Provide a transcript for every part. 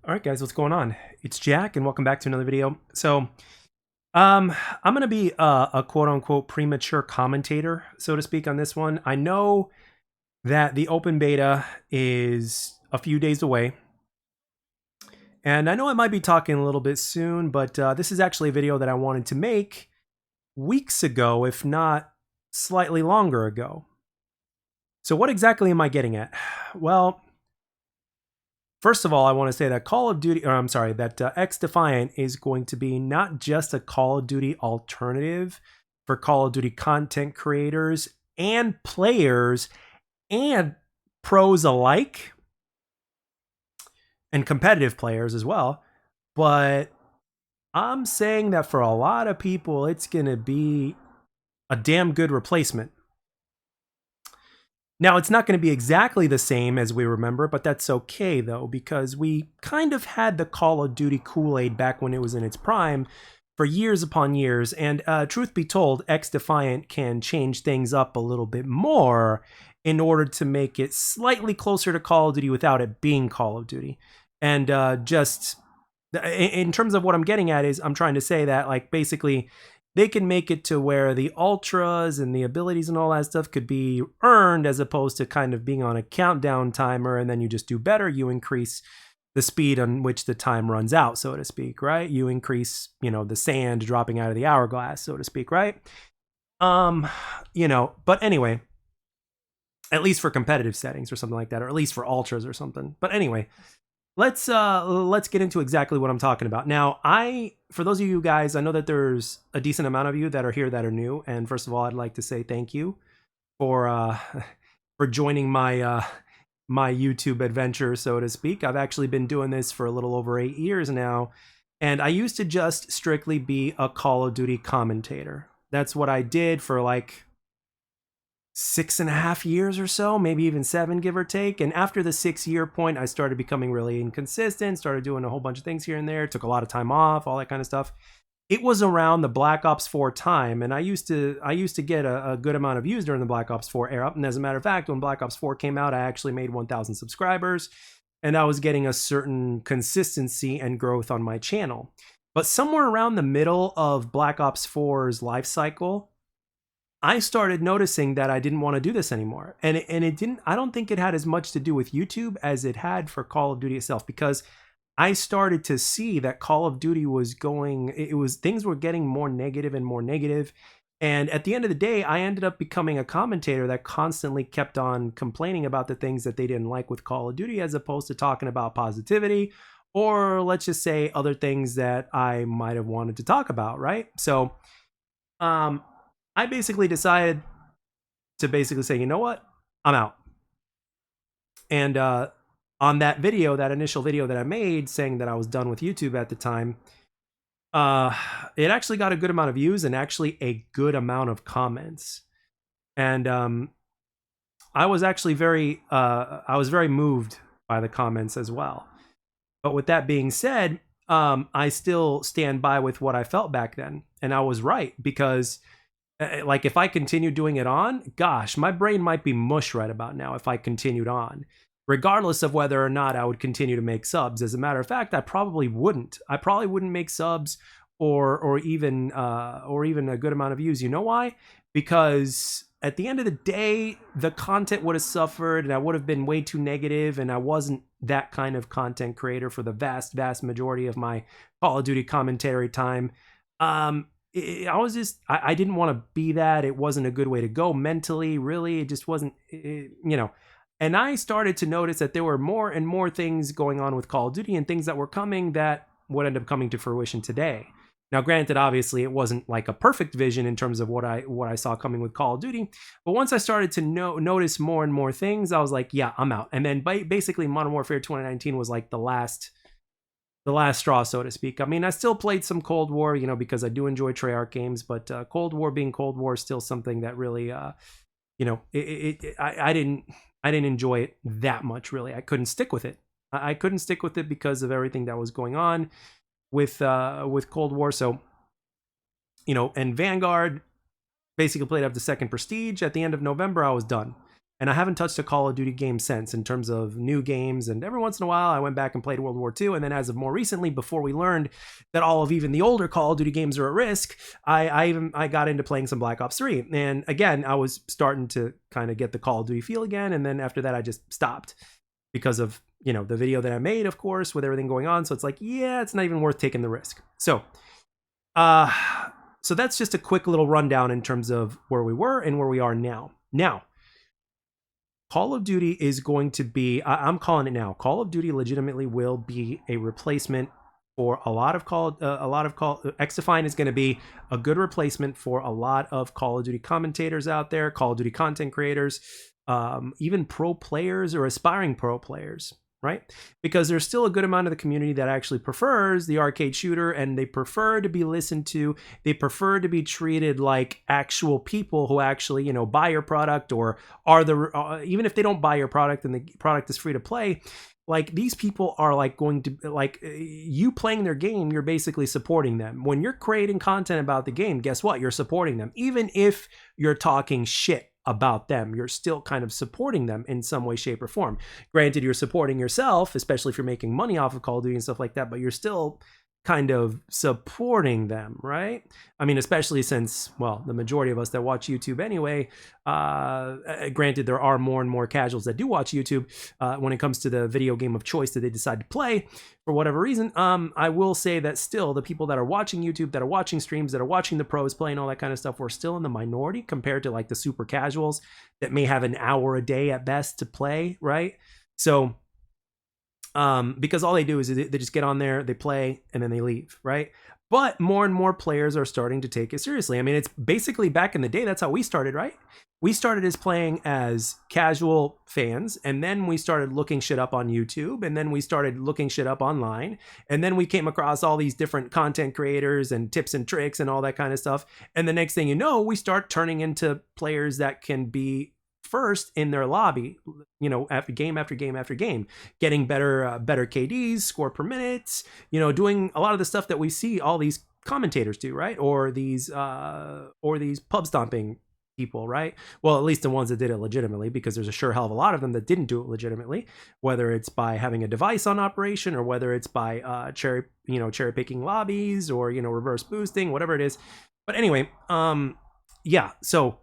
All right, guys, what's going on? It's Jack, and welcome back to another video. I'm gonna be a quote-unquote premature commentator, so to speak, on this one. I know that the open beta is a few days away, and I know I might be talking a little bit soon, but this is actually a video that I wanted to make weeks ago, if not slightly longer ago. So what exactly am I getting at? Well, first of all, I want to say that XDefiant is going to be not just a Call of Duty alternative for Call of Duty content creators and players and pros alike, and competitive players as well, but I'm saying that for a lot of people, it's going to be a damn good replacement. Now, it's not going to be exactly the same as we remember, but that's okay, though, because we kind of had the Call of Duty Kool-Aid back when it was in its prime for years upon years, and truth be told, XDefiant can change things up a little bit more in order to make it slightly closer to Call of Duty without it being Call of Duty. And just in terms of what I'm getting at is I'm trying to say that, like, basically they can make it to where the ultras and the abilities and all that stuff could be earned, as opposed to kind of being on a countdown timer, and then you just do better. You increase the speed on which the time runs out, so to speak, right? You increase, the sand dropping out of the hourglass, so to speak, right? But anyway, at least for competitive settings or something like that, or at least for ultras or something. But anyway, let's get into exactly what I'm talking about. Now, for those of you guys, I know that there's a decent amount of you that are here that are new, and first of all, I'd like to say thank you for for joining my my YouTube adventure, so to speak. I've actually been doing this for a little over 8 years now, and I used to just strictly be a Call of Duty commentator. That's what I did for like 6.5 years or so, maybe even 7, give or take. And after the 6-year point, I started becoming really inconsistent, started doing a whole bunch of things here and there, took a lot of time off, all that kind of stuff. It was around the Black Ops 4 time, and I used to get a good amount of views during the Black Ops 4 era. And as a matter of fact, when Black Ops 4 came out, I actually made 1,000 subscribers, and I was getting a certain consistency and growth on my channel. But somewhere around the middle of Black Ops 4's life cycle, I started noticing that I didn't want to do this anymore. And it didn't, I don't think it had as much to do with YouTube as it had for Call of Duty itself, because I started to see that Call of Duty was things were getting more negative and more negative. And at the end of the day, I ended up becoming a commentator that constantly kept on complaining about the things that they didn't like with Call of Duty, as opposed to talking about positivity, or let's just say other things that I might have wanted to talk about, right? So, I basically decided to basically say, you know what? I'm out. And on that video, that initial video that I made saying that I was done with YouTube at the time, it actually got a good amount of views and actually a good amount of comments. And I was actually very moved by the comments as well. But with that being said, I still stand by with what I felt back then. And I was right, because like, if I continued doing it on, gosh, my brain might be mush right about now if I continued on, regardless of whether or not I would continue to make subs. As a matter of fact, I probably wouldn't. I probably wouldn't make subs or even a good amount of views. You know why? Because at the end of the day, the content would have suffered, and I would have been way too negative, and I wasn't that kind of content creator for the vast majority of my Call of Duty commentary time. I didn't want to be that. It wasn't a good way to go mentally, really. It just wasn't, And I started to notice that there were more and more things going on with Call of Duty, and things that were coming that would end up coming to fruition today. Now, granted, obviously, it wasn't like a perfect vision in terms of what I saw coming with Call of Duty. But once I started to notice more and more things, I was like, yeah, I'm out. And then basically Modern Warfare 2019 was like the last straw, so to speak. I mean, I still played some Cold War, because I do enjoy Treyarch games, but Cold War being Cold War is still something that really, I didn't enjoy it that much, really. I couldn't stick with it. I couldn't stick with it because of everything that was going on with Cold War. So, and Vanguard basically played up to second Prestige. At the end of November, I was done. And I haven't touched a Call of Duty game since in terms of new games. And every once in a while, I went back and played World War II. And then as of more recently, before we learned that all of even the older Call of Duty games are at risk, I got into playing some Black Ops 3. And again, I was starting to kind of get the Call of Duty feel again. And then after that, I just stopped because of, you know, the video that I made, of course, with everything going on. So it's like, yeah, it's not even worth taking the risk. So that's just a quick little rundown in terms of where we were and where we are now. Now, Call of Duty is going to be, I'm calling it now, Call of Duty legitimately will be a replacement for a lot of XDefiant is going to be a good replacement for a lot of Call of Duty commentators out there, Call of Duty content creators, even pro players or aspiring pro players, right? Because there's still a good amount of the community that actually prefers the arcade shooter, and they prefer to be listened to. They prefer to be treated like actual people who actually, you know, buy your product, or are the even if they don't buy your product and the product is free to play. Like, these people are like going to, like, you playing their game, you're basically supporting them. When you're creating content about the game, guess what? You're supporting them. Even if you're talking shit about them, you're still kind of supporting them in some way, shape, or form. Granted, you're supporting yourself, especially if you're making money off of Call of Duty and stuff like that, but you're still kind of supporting them, right? I mean, especially since, well, the majority of us that watch YouTube anyway, granted, there are more and more casuals that do watch YouTube when it comes to the video game of choice that they decide to play for whatever reason. I will say that still the people that are watching YouTube, that are watching streams, that are watching the pros play and all that kind of stuff, we're still in the minority compared to like the super casuals that may have an hour a day at best to play, right? So because all they do is they just get on there, they play, and then they leave, right? But more and more players are starting to take it seriously. I mean, it's basically back in the day, that's how we started, right? We started as playing as casual fans, and then we started looking shit up on YouTube, and then we started looking shit up online, and then we came across all these different content creators and tips and tricks and all that kind of stuff. And the next thing you know, we start turning into players that can be first in their lobby, you know, after game after game after game, getting better KDs, score per minute, you know, doing a lot of the stuff that we see all these commentators do, right? Or these pub stomping people, right? Well, at least the ones that did it legitimately, because there's a sure hell of a lot of them that didn't do it legitimately, whether it's by having a device on operation, or whether it's by cherry picking lobbies, or, you know, reverse boosting, whatever it is. But anyway, yeah, so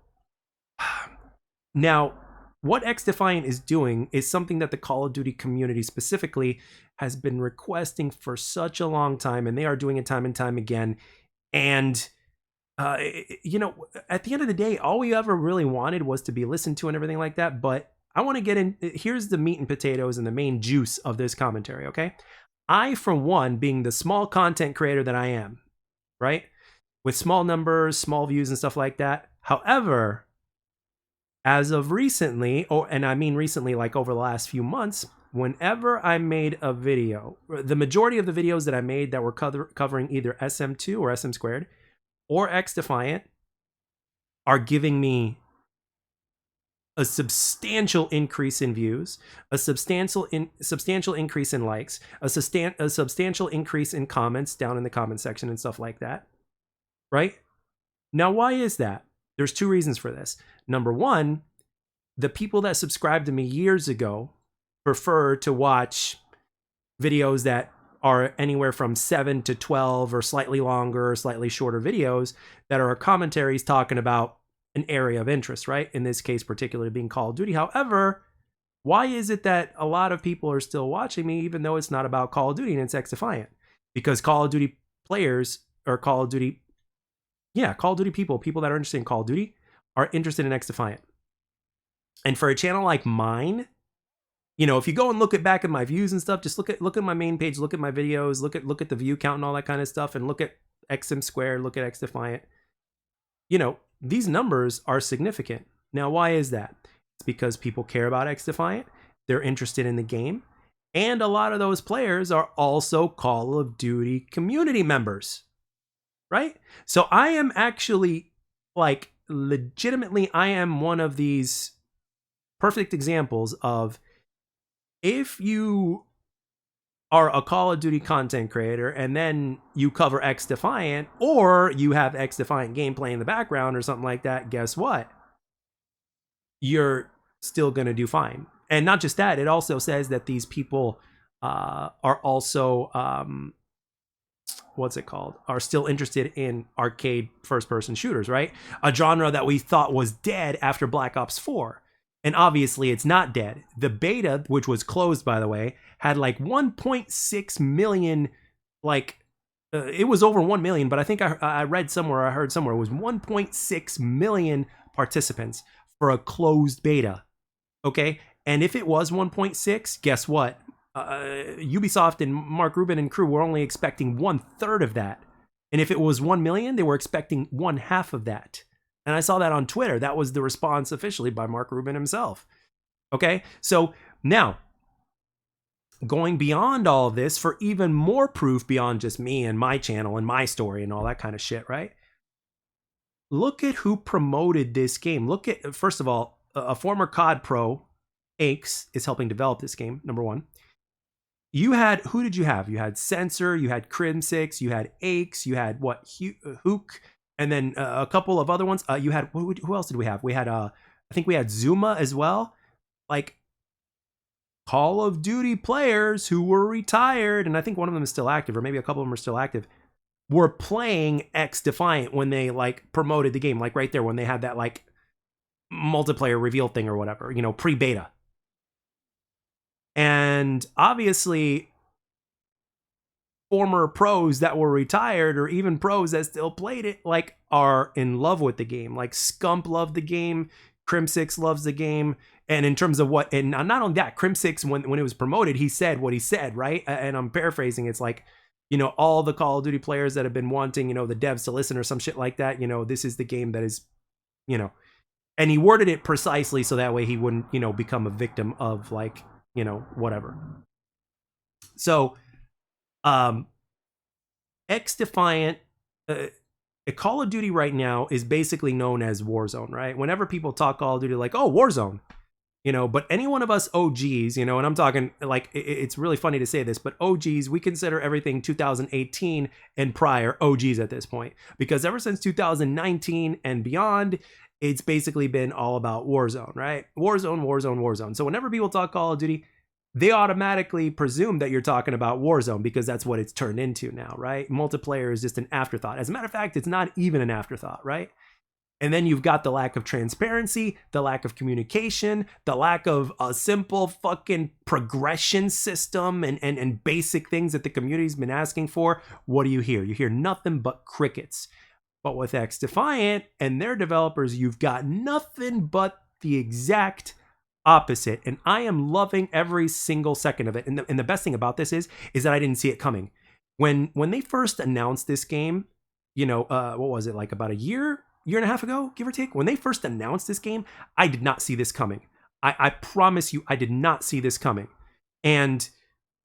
now, what XDefiant is doing is something that the Call of Duty community specifically has been requesting for such a long time, and they are doing it time and time again. And, you know, at the end of the day, all we ever really wanted was to be listened to and everything like that. But I want to get in, here's the meat and potatoes and the main juice of this commentary, okay? I, for one, being the small content creator that I am, right? With small numbers, small views and stuff like that. However, as of recently, and I mean recently, like over the last few months, whenever I made a video, the majority of the videos that I made that were covering either SM2 or SM squared or XDefiant are giving me a substantial increase in views, a substantial increase in likes, a substantial increase in comments down in the comment section and stuff like that, right? Now, why is that? There's two reasons for this. Number one, the people that subscribed to me years ago prefer to watch videos that are anywhere from 7 to 12 or slightly longer or slightly shorter videos that are commentaries talking about an area of interest, right? In this case, particularly being Call of Duty. However, why is it that a lot of people are still watching me, even though it's not about Call of Duty and it's XDefiant? Because Call of Duty players, or Call of Duty people that are interested in Call of Duty are interested in XDefiant. And for a channel like mine, you know, if you go and look back at my views and stuff, just look at my main page, look at my videos, look at the view count and all that kind of stuff, and look at XM squared, look at XDefiant. You know, these numbers are significant. Now, why is that? It's because people care about XDefiant, they're interested in the game, and a lot of those players are also Call of Duty community members, right? So I am actually, like, legitimately, I am one of these perfect examples of, if you are a Call of Duty content creator and then you cover XDefiant, or you have XDefiant gameplay in the background or something like that, guess what? You're still going to do fine. And not just that, it also says that these people are also what's it called? Are still interested in arcade first-person shooters, right? A genre that we thought was dead after Black Ops 4. And obviously it's not dead. The beta, which was closed, by the way, had like 1.6 million, like, it was over 1 million, but I think I read somewhere, I heard somewhere, it was 1.6 million participants for a closed beta, okay? And if it was 1.6, guess what? Ubisoft and Mark Rubin and crew were only expecting 1/3 of that. And if it was 1 million, they were expecting 1/2 of that. And I saw that on Twitter. That was the response officially by Mark Rubin himself. Okay, so now, going beyond all of this for even more proof beyond just me and my channel and my story and all that kind of shit, right? Look at who promoted this game. Look at, first of all, a former COD pro, Aches, is helping develop this game, number one. You had, who did you have? You had Sensor, you had Crim6, you had Aches, you had what, Hook, and then a couple of other ones. You had, who else did we have? We had, I think we had Zuma as well. Like, Call of Duty players who were retired, and I think one of them is still active, or maybe a couple of them are still active, were playing XDefiant when they, like, promoted the game. Like, right there, when they had that, like, multiplayer reveal thing or whatever, you know, pre-beta. And obviously, former pros that were retired, or even pros that still played it, like, are in love with the game. Like, Scump loved the game, Crim6 loves the game, and in terms of what, and not only that, Crim6, when it was promoted, he said what he said, right? And I'm paraphrasing, it's like, you know, all the Call of Duty players that have been wanting, you know, the devs to listen or some shit like that, you know, this is the game that is, you know, and he worded it precisely so that way he wouldn't, you know, become a victim of, like, you know, whatever. So, XDefiant, Call of Duty right now is basically known as Warzone, right? Whenever people talk Call of Duty, like, oh, Warzone, you know, but any one of us OGs, you know, and I'm talking, like, it's really funny to say this, but OGs, we consider everything 2018 and prior OGs at this point, because ever since 2019 and beyond, it's basically been all about Warzone, right? Warzone, Warzone, Warzone. So whenever people talk Call of Duty, they automatically presume that you're talking about Warzone because that's what it's turned into now, right? Multiplayer is just an afterthought. As a matter of fact, it's not even an afterthought, right? And then you've got the lack of transparency, the lack of communication, the lack of a simple fucking progression system and basic things that the community's been asking for. What do you hear? You hear nothing but crickets. But with XDefiant and their developers, you've got nothing but the exact opposite. And I am loving every single second of it. And the best thing about this is that I didn't see it coming. When they first announced this game, you know, what was it, like about a year and a half ago, give or take? When they first announced this game, I did not see this coming. I promise you, I did not see this coming. And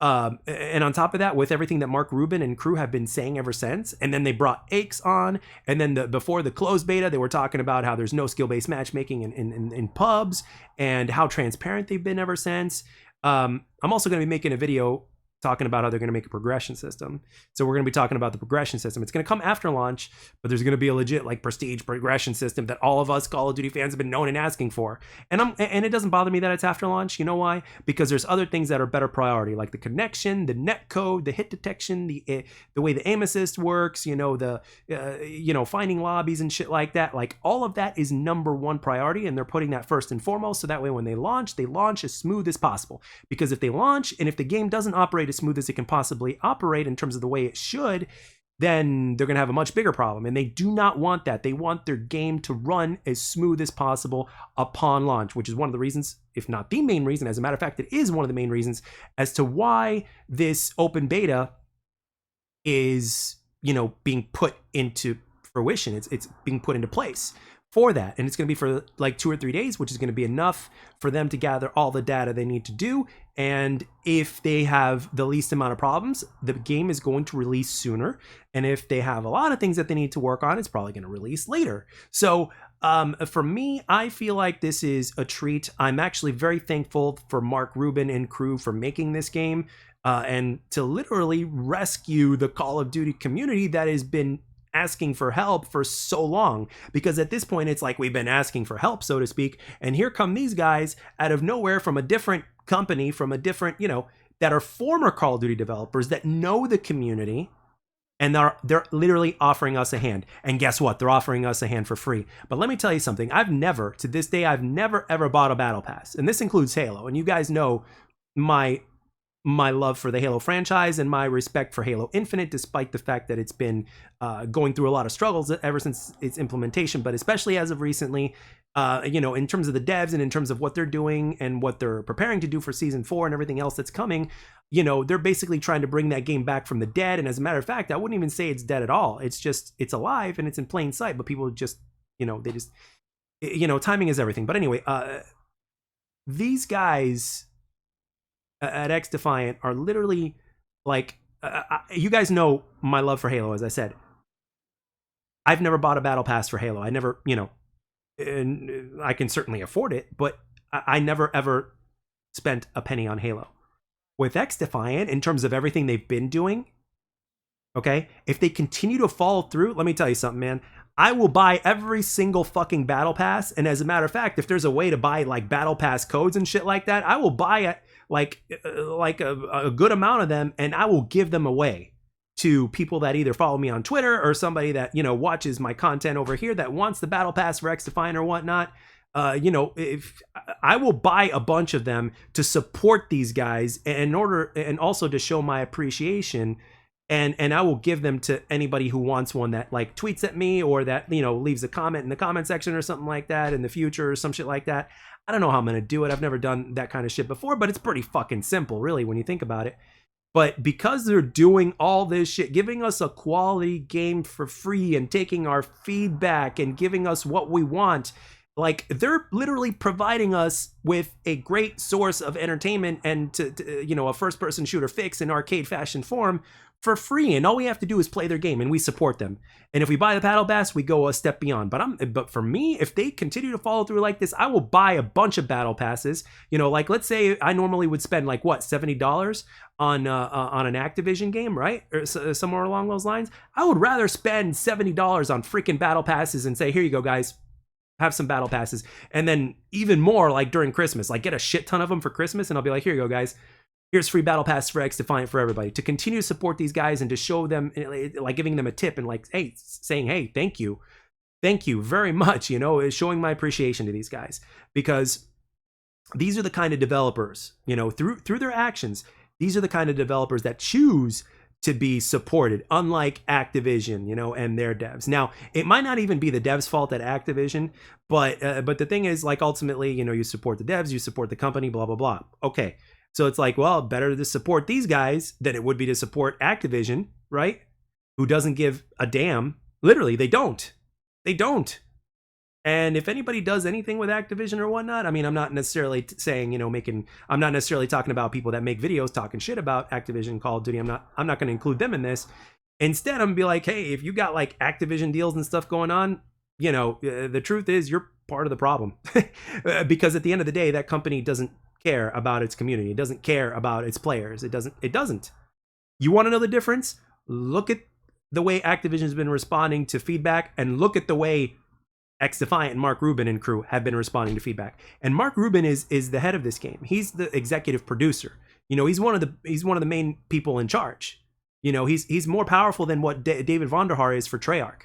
on top of that, with everything that Mark Rubin and crew have been saying ever since, and then they brought Aches on, and then before the closed beta, they were talking about how there's no skill-based matchmaking in pubs, and how transparent they've been ever since. I'm also going to be making a video talking about how they're going to make a progression system. So we're going to be talking about the progression system. It's going to come after launch, but there's going to be a legit, like, prestige progression system that all of us Call of Duty fans have been known and asking for. And it doesn't bother me that it's after launch. You know why? Because there's other things that are better priority, like the connection, the net code, the hit detection, the way the aim assist works, you know, you know, finding lobbies and shit like that. Like, all of that is number one priority, and they're putting that first and foremost, so that way when they launch as smooth as possible. Because if they launch, and if the game doesn't operate as smooth as it can possibly operate in terms of the way it should, then they're going to have a much bigger problem. And they do not want that. They want their game to run as smooth as possible upon launch, which is one of the reasons, if not the main reason, as a matter of fact, it is one of the main reasons as to why this open beta is, you know, being put into fruition. It's being put into place for that. And it's going to be for like 2 or 3 days, which is going to be enough for them to gather all the data they need to do. And if they have the least amount of problems, the game is going to release sooner. And if they have a lot of things that they need to work on, it's probably going to release later. So for me, I feel like this is a treat. I'm actually very thankful for Mark Rubin and crew for making this game and to literally rescue the Call of Duty community that has been asking for help for so long, because at this point it's like we've been asking for help, so to speak, and here come these guys out of nowhere from a different company, from a different, that are former Call of Duty developers that know the community, and they're literally offering us a hand. And guess what? They're offering us a hand for free. But let me tell you something. To this day, I've never ever bought a battle pass, and this includes Halo. And you guys know my love for the Halo franchise and my respect for Halo Infinite, despite the fact that it's been going through a lot of struggles ever since its implementation, but especially as of recently, in terms of the devs and in terms of what they're doing and what they're preparing to do for Season 4 and everything else that's coming, they're basically trying to bring that game back from the dead. And as a matter of fact, I wouldn't even say it's dead at all. It's just, it's alive and it's in plain sight, but people just, timing is everything. But anyway, these guys at XDefiant are literally like, you guys know my love for Halo, as I said. I've never bought a battle pass for Halo. I never, and I can certainly afford it, but I never ever spent a penny on Halo. With XDefiant, in terms of everything they've been doing, okay, if they continue to follow through, let me tell you something, man. I will buy every single fucking battle pass, and as a matter of fact, if there's a way to buy like battle pass codes and shit like that, I will buy it like a good amount of them, and I will give them away to people that either follow me on Twitter or somebody that, watches my content over here that wants the battle pass for XDefiant or whatnot. If I will buy a bunch of them to support these guys and also to show my appreciation, and I will give them to anybody who wants one that like tweets at me or that, leaves a comment in the comment section or something like that in the future or some shit like that. I don't know how I'm going to do it. I've never done that kind of shit before, but it's pretty fucking simple, really, when you think about it. But because they're doing all this shit, giving us a quality game for free and taking our feedback and giving us what we want, like they're literally providing us with a great source of entertainment and to a first-person shooter fix in arcade fashion form for free, and all we have to do is play their game, and we support them. And if we buy the battle pass, we go a step beyond. But for me, if they continue to follow through like this, I will buy a bunch of battle passes. Like let's say I normally would spend like what, $70 on an Activision game, right, or somewhere along those lines. I would rather spend $70 on freaking battle passes and say, here you go, guys. Have some battle passes, and then even more like during Christmas, like get a shit ton of them for Christmas, and I'll be like, here you go, guys. Here's free battle pass for XDefiant for everybody, to continue to support these guys and to show them, like giving them a tip and like, hey, saying, hey, thank you very much, showing my appreciation to these guys, because these are the kind of developers, through their actions, these are the kind of developers that choose to be supported, unlike Activision, and their devs. Now, it might not even be the devs' fault at Activision, but the thing is, like, ultimately, you support the devs, you support the company, blah, blah, blah. Okay, so it's like, well, better to support these guys than it would be to support Activision, right? Who doesn't give a damn. Literally, they don't. They don't. And if anybody does anything with Activision or whatnot, I mean, I'm not necessarily saying, I'm not necessarily talking about people that make videos talking shit about Activision and Call of Duty. I'm not going to include them in this. Instead, I'm going to be like, hey, if you got like Activision deals and stuff going on, the truth is you're part of the problem. Because at the end of the day, that company doesn't care about its community. It doesn't care about its players. It doesn't. You want to know the difference? Look at the way Activision has been responding to feedback, and look at the way XDefiant and Mark Rubin and crew have been responding to feedback. And Mark Rubin is the head of this game. He's the executive producer. He's one of the main people in charge. He's more powerful than what David Vonderhaar is for Treyarch.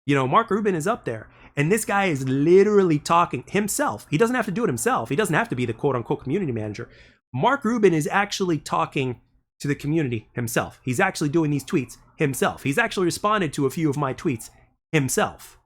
Mark Rubin is up there, and this guy is literally talking himself. He doesn't have to do it himself. He doesn't have to be the quote unquote community manager. Mark Rubin is actually talking to the community himself. He's actually doing these tweets himself. He's actually responded to a few of my tweets himself.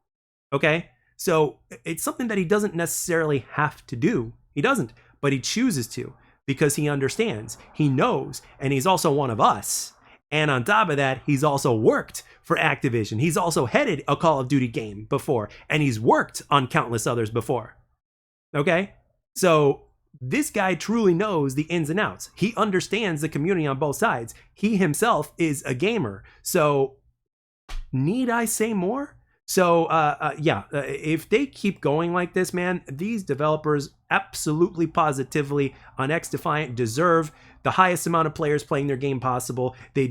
Okay? So it's something that he doesn't necessarily have to do. He doesn't, but he chooses to, because he understands, he knows, and he's also one of us. And on top of that, he's also worked for Activision. He's also headed a Call of Duty game before, and he's worked on countless others before. Okay? So this guy truly knows the ins and outs. He understands the community on both sides. He himself is a gamer. So need I say more? So, if they keep going like this, man, these developers absolutely positively on XDefiant deserve the highest amount of players playing their game possible. They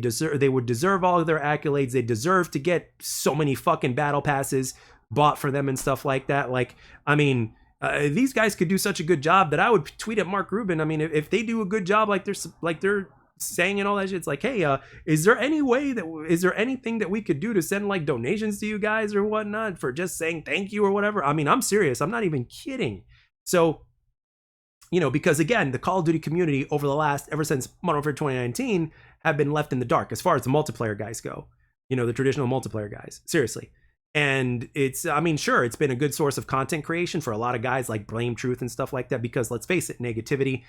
would deserve all of their accolades. They deserve to get so many fucking battle passes bought for them and stuff like that. Like, I mean, these guys could do such a good job that I would tweet at Mark Rubin. I mean, if they do a good job, like they're saying and all that shit, it's like, hey, is there anything that we could do to send like donations to you guys or whatnot for just saying thank you or whatever? I mean, I'm serious. I'm not even kidding. So, you know, because again, the Call of Duty community ever since Modern Warfare 2019 have been left in the dark as far as the multiplayer guys go. You know, the traditional multiplayer guys. Seriously. And it's, I mean, sure, it's been a good source of content creation for a lot of guys like Blame Truth and stuff like that, because let's face it, negativity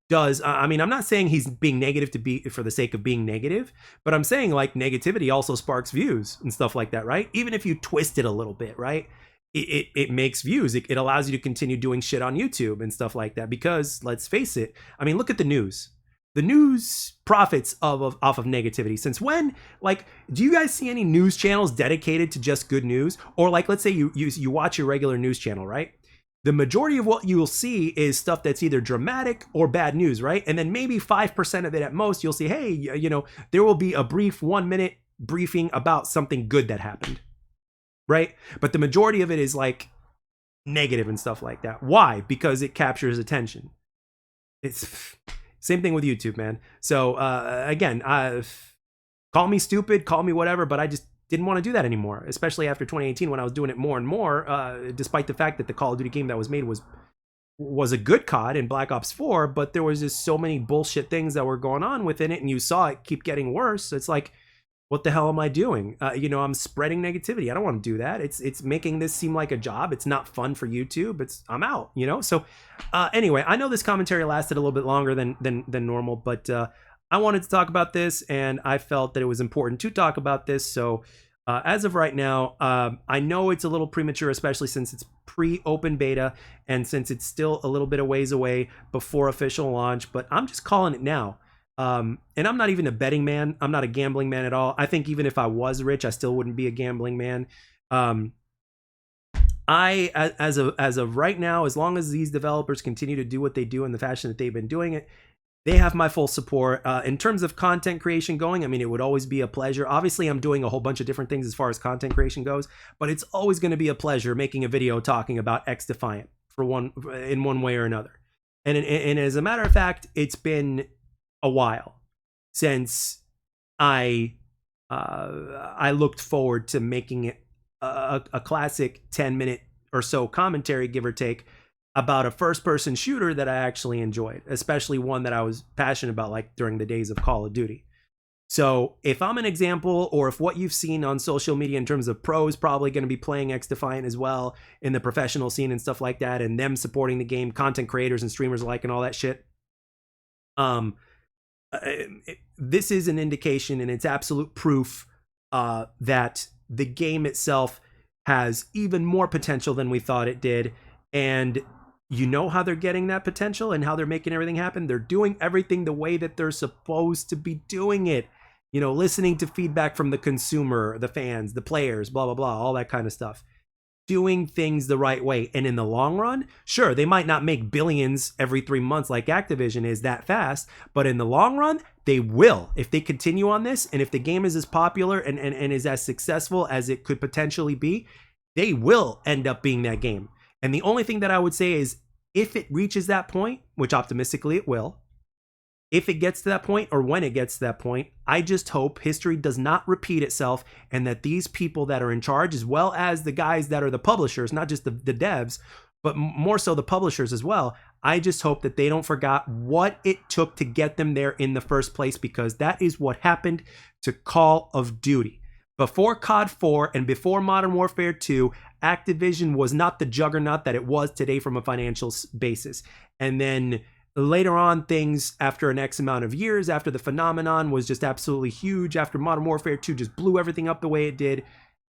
does, I mean, I'm not saying he's being negative for the sake of being negative, but I'm saying like negativity also sparks views and stuff like that, right? Even if you twist it a little bit, right? It makes views. It allows you to continue doing shit on YouTube and stuff like that, because let's face it, I mean, look at the news. The news profits off of negativity. Since when? Like, do you guys see any news channels dedicated to just good news? Or like, let's say you watch your regular news channel, right? The majority of what you will see is stuff that's either dramatic or bad news, right? And then maybe 5% of it at most, you'll see, hey, you know, there will be a brief 1-minute briefing about something good that happened, right? But the majority of it is like negative and stuff like that. Why? Because it captures attention. It's same thing with YouTube, man. So again, call me stupid, call me whatever, but I just didn't want to do that anymore, especially after 2018 when I was doing it more and more, despite the fact that the Call of Duty game that was made was a good COD in Black Ops 4, but there was just so many bullshit things that were going on within it, and you saw it keep getting worse. So it's like, what the hell am I doing? You know, I'm spreading negativity. I don't want to do that. It's making this seem like a job. It's not fun for YouTube. I'm out, you know? So anyway, I know this commentary lasted a little bit longer than normal, but I wanted to talk about this, and I felt that it was important to talk about this. So as of right now, I know it's a little premature, especially since it's pre-open beta and since it's still a little bit of ways away before official launch, but I'm just calling it now. And I'm not even a betting man. I'm not a gambling man at all. I think even if I was rich, I still wouldn't be a gambling man. As of right now, as long as these developers continue to do what they do in the fashion that they've been doing it, they have my full support. In terms of content creation going, I mean, it would always be a pleasure. Obviously, I'm doing a whole bunch of different things as far as content creation goes, but it's always going to be a pleasure making a video talking about XDefiant in one way or another. And as a matter of fact, it's been a while since I looked forward to making it a classic 10-minute or so commentary, give or take, about a first-person shooter that I actually enjoyed, especially one that I was passionate about, like during the days of Call of Duty. So if I'm an example, or if what you've seen on social media in terms of pros probably going to be playing XDefiant as well in the professional scene and stuff like that, and them supporting the game, content creators and streamers alike and all that shit, this is an indication, and it's absolute proof that the game itself has even more potential than we thought it did. And you know how they're getting that potential and how they're making everything happen? They're doing everything the way that they're supposed to be doing it. You know, listening to feedback from the consumer, the fans, the players, blah, blah, blah, all that kind of stuff. Doing things the right way. And in the long run, sure, they might not make billions every 3 months like Activision is that fast, but in the long run, they will. If they continue on this, and if the game is as popular and is as successful as it could potentially be, they will end up being that game. And the only thing that I would say is, if it reaches that point, which optimistically it will, if it gets to that point, or when it gets to that point, I just hope history does not repeat itself, and that these people that are in charge, as well as the guys that are the publishers, not just the devs, but more so the publishers as well, I just hope that they don't forget what it took to get them there in the first place, because that is what happened to Call of Duty. Before COD 4 and before Modern Warfare 2, Activision was not the juggernaut that it was today from a financial basis. And then later on, things after an X amount of years, after the phenomenon was just absolutely huge, after Modern Warfare 2 just blew everything up the way it did,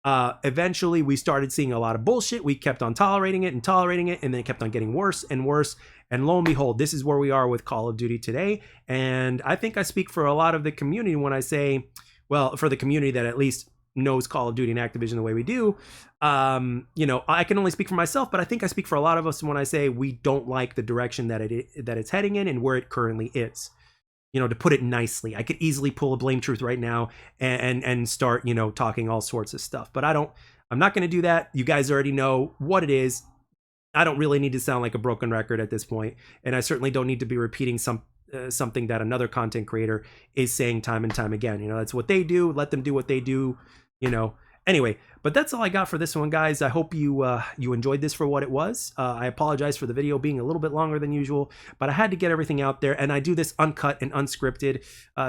eventually we started seeing a lot of bullshit. We kept on tolerating it, and then it kept on getting worse and worse. And lo and behold, this is where we are with Call of Duty today. And I think I speak for a lot of the community when I say, well, for the community that at least knows Call of Duty and Activision the way we do, you know, I can only speak for myself, but I think I speak for a lot of us when I say we don't like the direction that it's heading in and where it currently is. to put it nicely. I could easily pull a Blame Truth right now and start, talking all sorts of stuff. But I'm not going to do that. You guys already know what it is. I don't really need to sound like a broken record at this point, and I certainly don't need to be repeating something that another content creator is saying time and time again. That's what they do. Let them do what they do. Anyway, but that's all I got for this one, guys. I hope you enjoyed this for what it was. I apologize for the video being a little bit longer than usual, but I had to get everything out there, and I do this uncut and unscripted,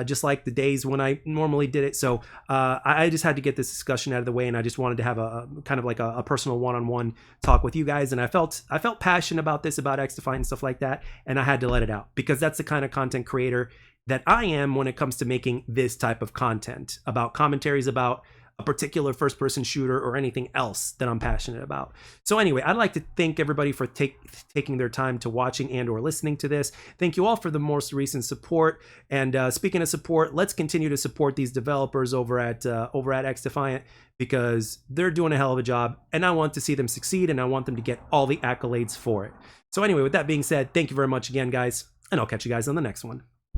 just like the days when I normally did it. So I just had to get this discussion out of the way, and I just wanted to have a kind of like a personal one-on-one talk with you guys. And I felt passionate about this, about XDefiant and stuff like that, and I had to let it out because that's the kind of content creator that I am when it comes to making this type of content, about commentaries about a particular first-person shooter or anything else that I'm passionate about. So anyway, I'd like to thank everybody for taking their time to watching and or listening to this. Thank you all for the most recent support. And speaking of support, let's continue to support these developers over at XDefiant, because they're doing a hell of a job, and I want to see them succeed, and I want them to get all the accolades for it. So anyway, with that being said, thank you very much again, guys, and I'll catch you guys on the next one.